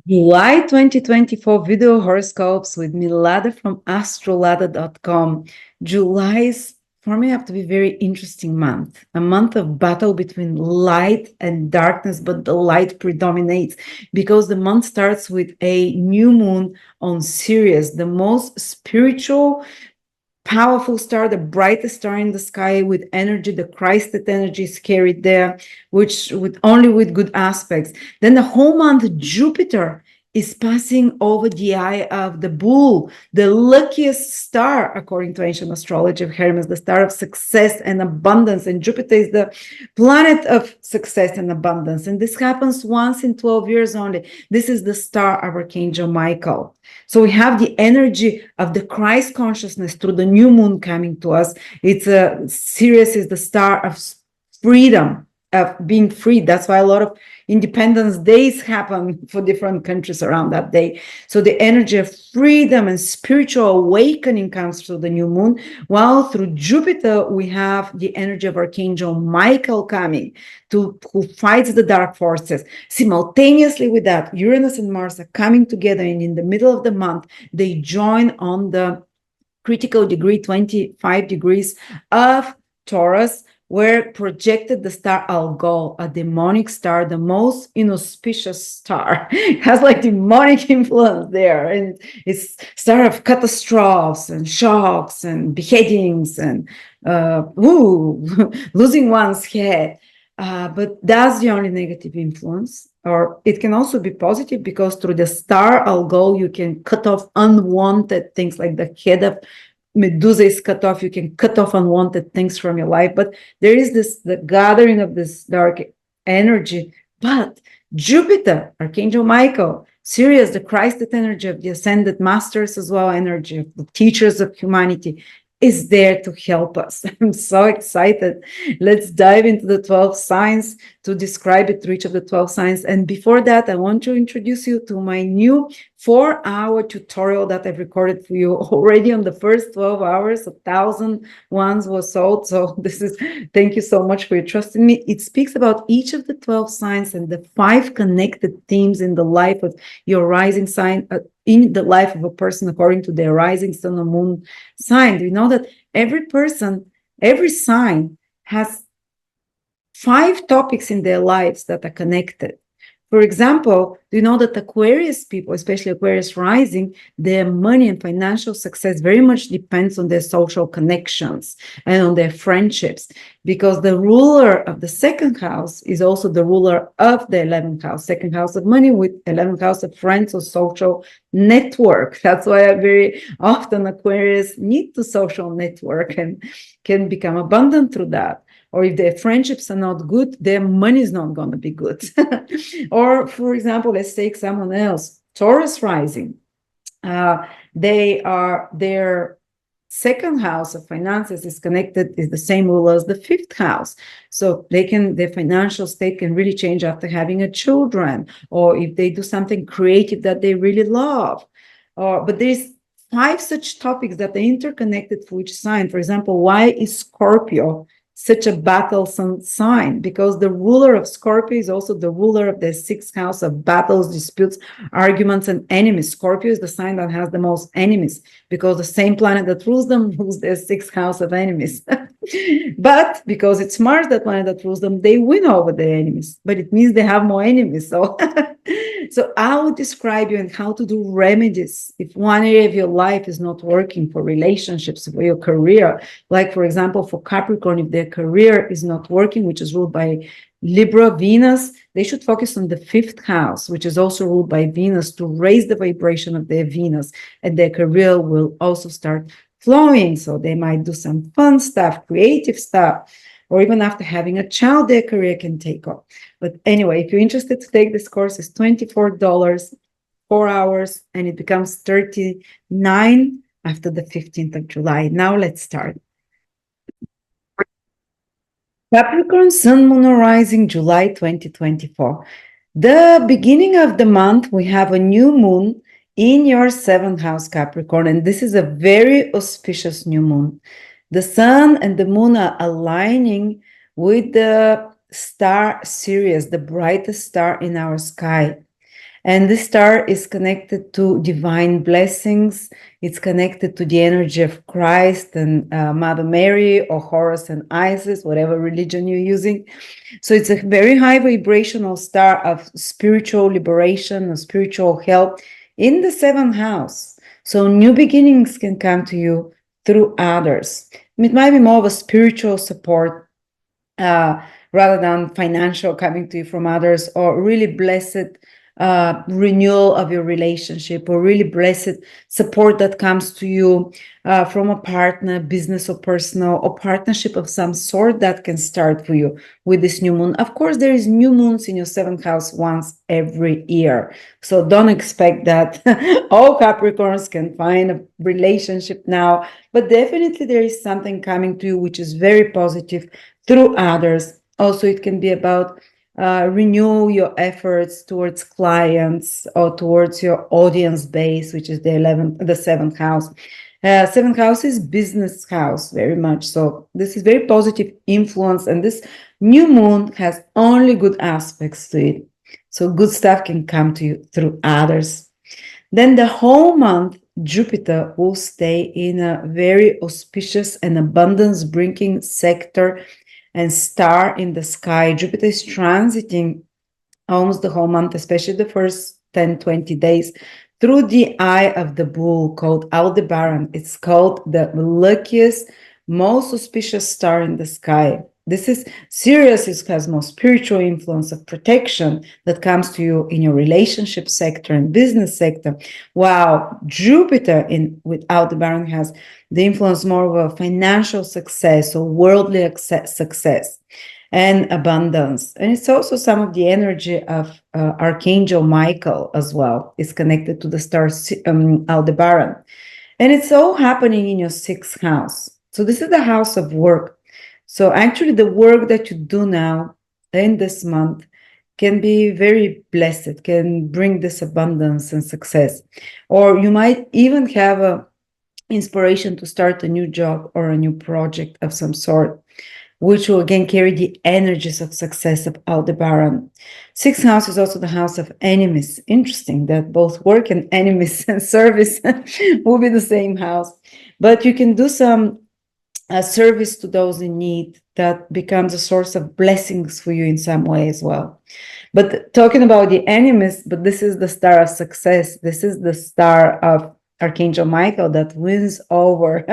July 2024 video horoscopes with Milada from astrolada.com. July is forming up to be a very interesting month, a month of battle between light and darkness, but the light predominates because the month starts with a new moon on Sirius, the most spiritual, powerful star, the brightest star in the sky with energy. The Christed energy is carried there, which with only with good aspects. Then the whole month, Jupiter is passing over the eye of the bull, the luckiest star, according to ancient astrology of Hermes, the star of success and abundance. And Jupiter is the planet of success and abundance. And this happens once in 12 years only. This is the star of Archangel Michael. So we have the energy of the Christ consciousness through the new moon coming to us. It's Sirius is the star of freedom, of being free. That's why a lot of Independence Days happen for different countries around that day. So the energy of freedom and spiritual awakening comes through the new moon, while through Jupiter we have the energy of Archangel Michael coming to who fights the dark forces. Simultaneously with that, Uranus and Mars are coming together, and in the middle of the month they join on the critical degree 25 degrees of Taurus, where projected the star Algol, a demonic star, the most inauspicious star. It has like demonic influence there, and it's star of catastrophes and shocks and beheadings and losing one's head. But that's the only negative influence. Or it can also be positive, because through the star Algol you can cut off unwanted things, like the head of Medusa is cut off. You can cut off unwanted things from your life. But there is the gathering of this dark energy. But Jupiter, Archangel Michael, Sirius, the Christed energy of the ascended masters as well, energy of the teachers of humanity, is there to help us. I'm so excited. Let's dive into the 12 signs to describe it through each of the 12 signs. And before that, I want to introduce you to my new 4-hour tutorial that I've recorded for you already. On the first 12 hours, 1,000 ones were sold. So thank you so much for your trust in me. It speaks about each of the 12 signs and the 5 connected themes in the life of your rising sign, in the life of a person according to their rising sun or moon sign. Do you know that every person, every sign has 5 topics in their lives that are connected? For example, do you know that Aquarius people, especially Aquarius rising, their money and financial success very much depends on their social connections and on their friendships, because the ruler of the second house is also the ruler of the 11th house, second house of money with 11th house of friends or social network. That's why very often Aquarius need to social network and can become abundant through that. Or if their friendships are not good, their money is not going to be good. Or, for example, let's take someone else, Taurus rising. Their second house of finances is connected, is the same ruler as the 5th house. So their financial state can really change after having a children, or if they do something creative that they really love. But there's 5 such topics that are interconnected for each sign. For example, why is Scorpio such a battlesome sign? Because the ruler of Scorpio is also the ruler of the 6th house of battles, disputes, arguments, and enemies. Scorpio is the sign that has the most enemies, because the same planet that rules them rules their 6th house of enemies. But because it's Mars, that planet that rules them, they win over their enemies. But it means they have more enemies. So so I would describe you and how to do remedies if one area of your life is not working, for relationships, for your career. Like, for example, for Capricorn, if their career is not working, which is ruled by Libra, Venus, they should focus on the 5th house, which is also ruled by Venus, to raise the vibration of their Venus, and their career will also start flowing. So they might do some fun stuff, creative stuff, or even after having a child, their career can take off. But anyway, if you're interested to take this course, it's $24, 4 hours, and it becomes 39 after the 15th of July. Now let's start. Capricorn, Sun, Moon, or Rising, July 2024. The beginning of the month, we have a new moon in your 7th house, Capricorn, and this is a very auspicious new moon. The sun and the moon are aligning with the star Sirius, the brightest star in our sky. And this star is connected to divine blessings. It's connected to the energy of Christ and Mother Mary, or Horus and Isis, whatever religion you're using. So it's a very high vibrational star of spiritual liberation and spiritual help in the seventh house. So new beginnings can come to you through others. It might be more of a spiritual support rather than financial coming to you from others, or really blessed renewal of your relationship, or really blessed support that comes to you from a partner, business or personal, or partnership of some sort that can start for you with this new moon. Of course, there is new moons in your seventh house once every year. So don't expect that all Capricorns can find a relationship now, but definitely there is something coming to you which is very positive through others. Also, it can be about renew your efforts towards clients or towards your audience base, which is the seventh house. Seventh house is business house, very much so. This is very positive influence, and this new moon has only good aspects to it. So good stuff can come to you through others. Then the whole month, Jupiter will stay in a very auspicious and abundance bringing sector and star in the sky. Jupiter is transiting almost the whole month, especially the first 10-20 days, through the eye of the bull called Aldebaran. It's called the luckiest, most auspicious star in the sky. This is Sirius, has more spiritual influence of protection that comes to you in your relationship sector and business sector. While Jupiter with Aldebaran has the influence more of a financial success or worldly success and abundance. And it's also some of the energy of Archangel Michael as well. It's connected to the star Aldebaran. And it's all happening in your sixth house. So this is the house of work. So actually the work that you do now in this month can be very blessed, can bring this abundance and success. Or you might even have a inspiration to start a new job or a new project of some sort, which will again carry the energies of success of Aldebaran. Sixth house is also the house of enemies. Interesting that both work and enemies and service will be the same house. But you can do some service to those in need that becomes a source of blessings for you in some way as well. But talking about the enemies, but this is the star of success. This is the star of Archangel Michael that wins over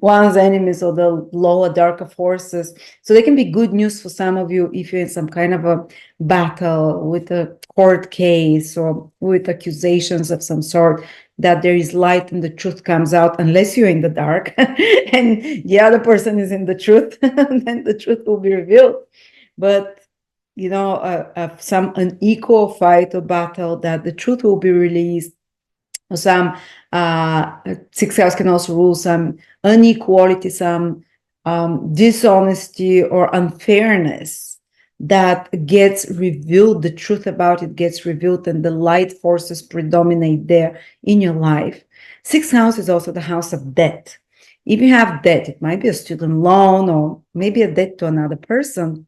one's enemies or the lower, darker forces. So they can be good news for some of you if you're in some kind of a battle with a court case or with accusations of some sort, that there is light and the truth comes out, unless you're in the dark and the other person is in the truth, then the truth will be revealed. But some unequal fight or battle, that the truth will be released. Some sixth house can also rule some inequality, some dishonesty or unfairness that gets revealed. The truth about it gets revealed, and the light forces predominate there in your life. Sixth house is also the house of debt. If you have debt, it might be a student loan or maybe a debt to another person.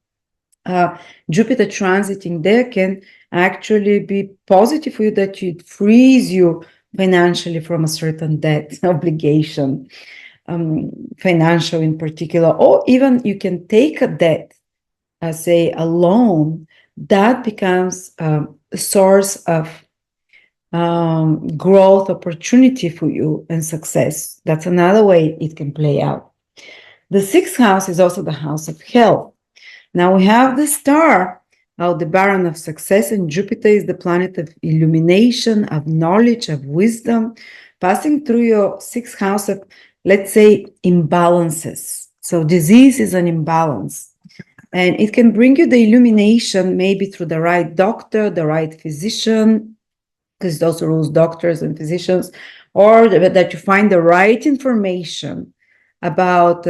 Jupiter transiting there can actually be positive for you, that it frees you financially from a certain debt obligation, financial in particular, or even you can take a debt, say a loan, that becomes a source of growth opportunity for you and success. That's another way it can play out. The sixth house is also the house of health. Now we have the star, Aldebaran, of success, and Jupiter is the planet of illumination, of knowledge, of wisdom, passing through your sixth house of, let's say, imbalances. So disease is an imbalance, and it can bring you the illumination, maybe through the right doctor, the right physician, because it also rules doctors and physicians, or that you find the right information about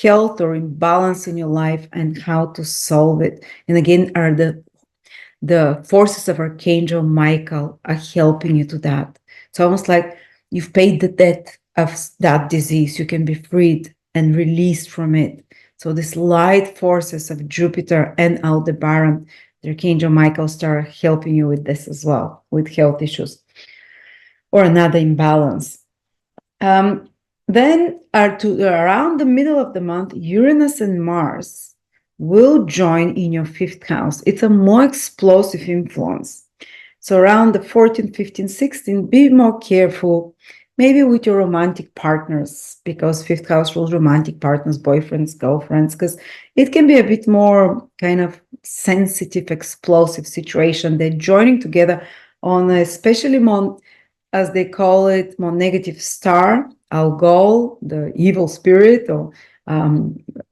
health or imbalance in your life and how to solve it. And again, are the forces of Archangel Michael are helping you to that. It's almost like you've paid the debt of that disease. You can be freed and released from it. So these light forces of Jupiter and Aldebaran the Archangel Michael start helping you with this as well, with health issues or another imbalance. Then around the middle of the month, Uranus and Mars will join in your fifth house. It's a more explosive influence. So around the 14, 15, 16, be more careful, maybe with your romantic partners, because fifth house rules romantic partners, boyfriends, girlfriends, because it can be a bit more kind of sensitive, explosive situation. They're joining together on a especially more, as they call it, more negative star, Algol, the evil spirit, or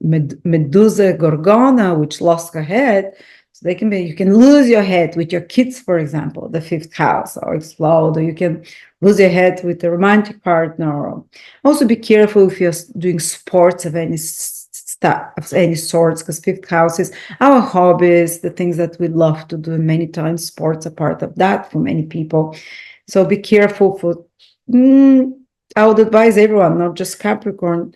Medusa Gorgona, which lost her head. So they can be, you can lose your head with your kids, for example, the fifth house, or explode, or you can lose your head with a romantic partner. Or also be careful if you're doing sports of any stuff, of any sorts, because fifth house is our hobbies, the things that we love to do. Many times sports are part of that for many people. So be careful for, I would advise everyone, not just Capricorn,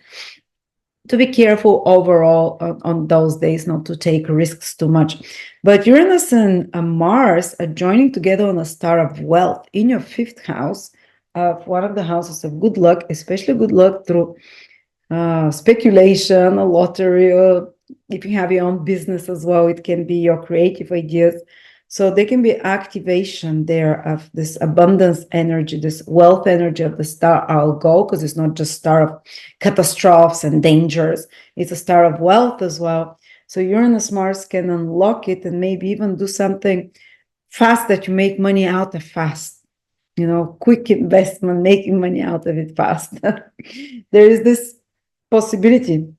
to be careful overall on those days, not to take risks too much. But Uranus and Mars are joining together on a star of wealth in your fifth house, of one of the houses of good luck, especially good luck through speculation, a lottery, or if you have your own business as well, it can be your creative ideas. So there can be activation there of this abundance energy, this wealth energy of the star Algol, because it's not just star of catastrophes and dangers, it's a star of wealth as well. So Uranus Mars can unlock it and maybe even do something fast that you make money out of fast. Quick investment, making money out of it fast. There is this possibility.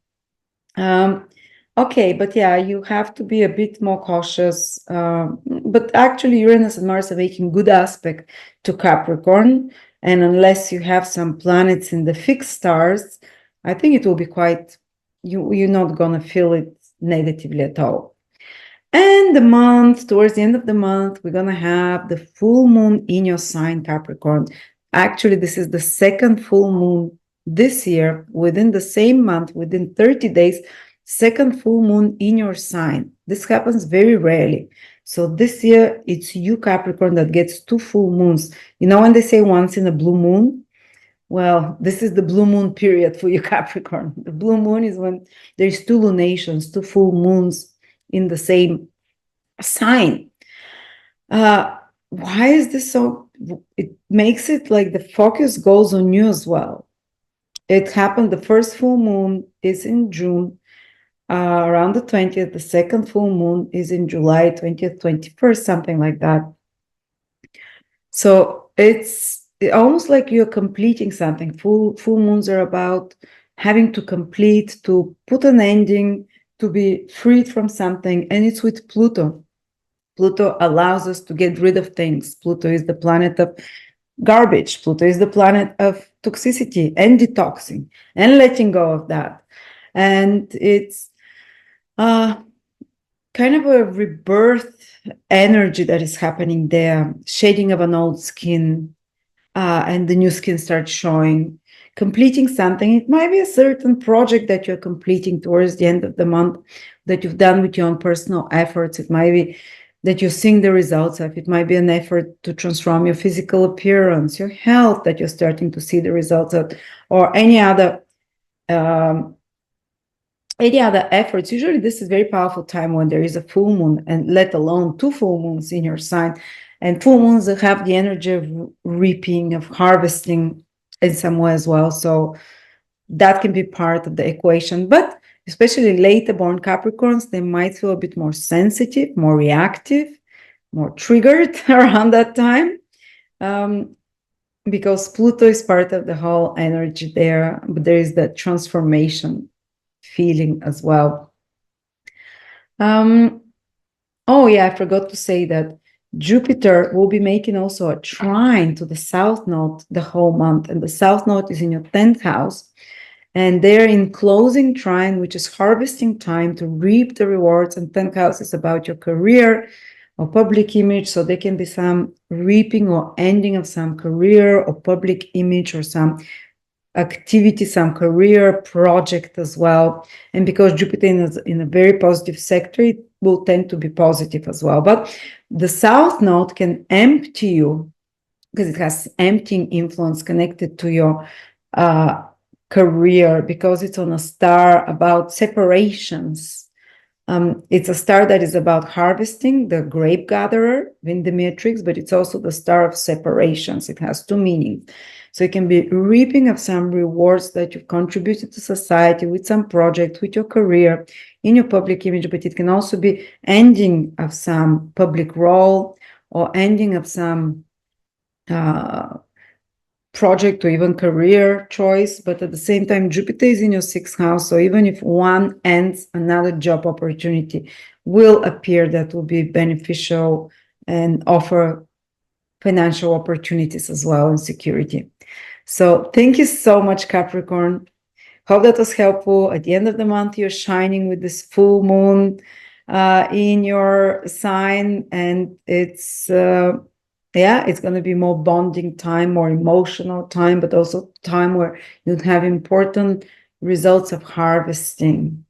Okay, but yeah, you have to be a bit more cautious. But actually, Uranus and Mars are making good aspect to Capricorn. And unless you have some planets in the fixed stars, I think it will be quite, you're not going to feel it negatively at all. And towards the end of the month, we're going to have the full moon in your sign, Capricorn. Actually, this is the second full moon this year, within the same month, within 30 days, second full moon in your sign. This happens very rarely. So this year, it's you, Capricorn, that gets 2 full moons. When they say once in a blue moon, well, this is the blue moon period for you, Capricorn. The blue moon is when there's 2 lunations, 2 full moons in the same sign. Why is this so? It makes it like the focus goes on you as well. It happened, the first full moon is in June, around the 20th. The second full moon is in July 20th, 21st, something like that. So it's almost like you're completing something. Full moons are about having to complete, to put an ending, to be freed from something. And it's with Pluto. Pluto allows us to get rid of things. Pluto is the planet of garbage. Pluto is the planet of toxicity and detoxing and letting go of that. And it's kind of a rebirth energy that is happening there, shading of an old skin, and the new skin starts showing, completing something. It might be a certain project that you're completing towards the end of the month that you've done with your own personal efforts. It might be that you're seeing the results of. It might be an effort to transform your physical appearance, your health, that you're starting to see the results of, or any other efforts. Usually this is a very powerful time when there is a full moon, and let alone 2 full moons in your sign. And full moons have the energy of reaping, of harvesting in some way as well. So that can be part of the equation. But especially later born Capricorns, they might feel a bit more sensitive, more reactive, more triggered around that time, because Pluto is part of the whole energy there. But there is that transformation feeling as well. Oh yeah, I forgot to say that Jupiter will be making also a trine to the South Node the whole month, and the South Node is in your 10th house. And they're in closing trine, which is harvesting time to reap the rewards. And 10th house is about your career or public image. So there can be some reaping or ending of some career or public image, or some activity, some career project as well. And because Jupiter is in a very positive sector, it will tend to be positive as well. But the South Node can empty you because it has emptying influence connected to your career, because it's on a star about separations. It's a star that is about harvesting, the grape gatherer in the matrix, but it's also the star of separations. It has two meanings. So it can be reaping of some rewards that you've contributed to society with some project, with your career, in your public image, but it can also be ending of some public role or ending of some project or even career choice. But at the same time, Jupiter is in your sixth house, so even if one ends, another job opportunity will appear that will be beneficial and offer financial opportunities as well and security. So thank you so much, Capricorn. Hope that was helpful. At the end of the month, you're shining with this full moon in your sign, and it's going to be more bonding time, more emotional time, but also time where you'll have important results of harvesting.